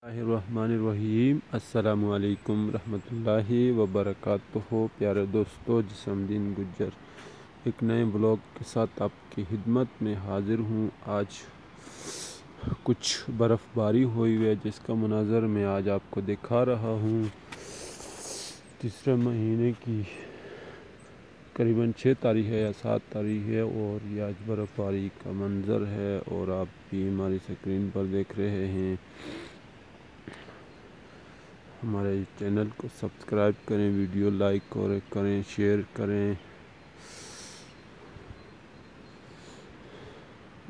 बिस्मिल्लाहिर्रहमानिर्रहीम। अस्सलामुअलैकुम रहमतुल्लाहि वबरकातुहू। प्यारे दोस्तों, जिस्मदीन गुज्जर एक नए ब्लॉग के साथ आपकी खिदमत में हाज़िर हूँ। आज कुछ बर्फ़बारी हुई है जिसका मुनाज़र मैं आज आपको दिखा रहा हूँ। तीसरे महीने की करीबन 6 तारीख है या 7 तारीख है और ये आज बर्फ़बारी का मंज़र है और आप भी हमारी स्क्रीन पर देख रहे हैं। हमारे चैनल को सब्सक्राइब करें, वीडियो लाइक और करें, शेयर करें।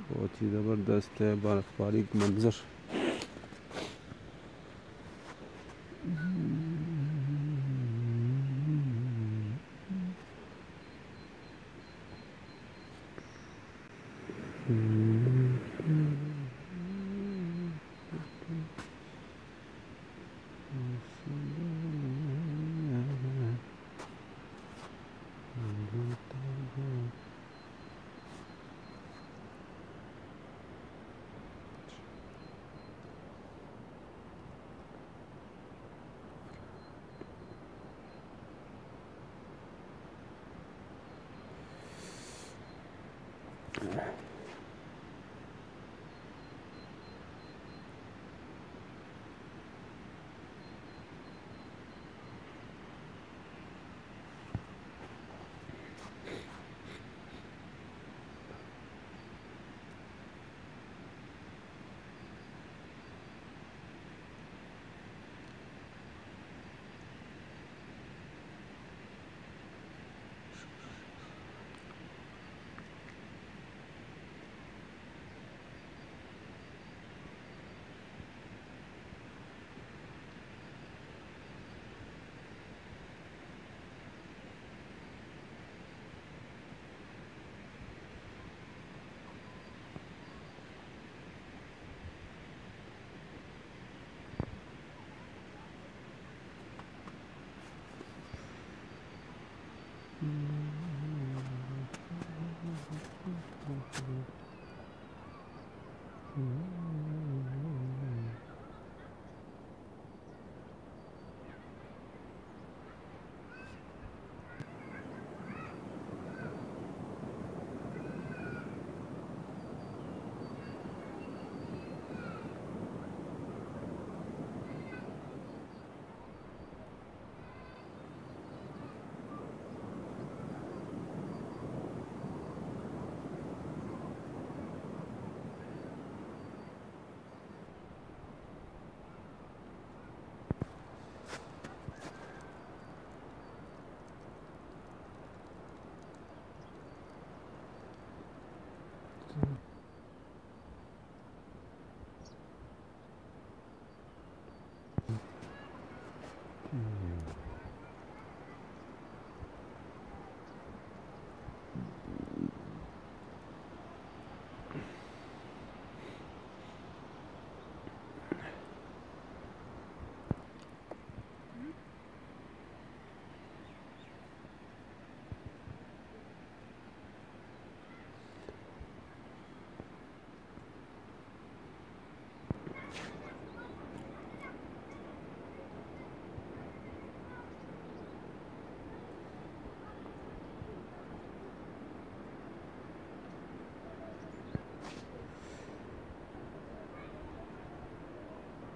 बहुत ही ज़बरदस्त है बर्फ़बारी का मंज़र।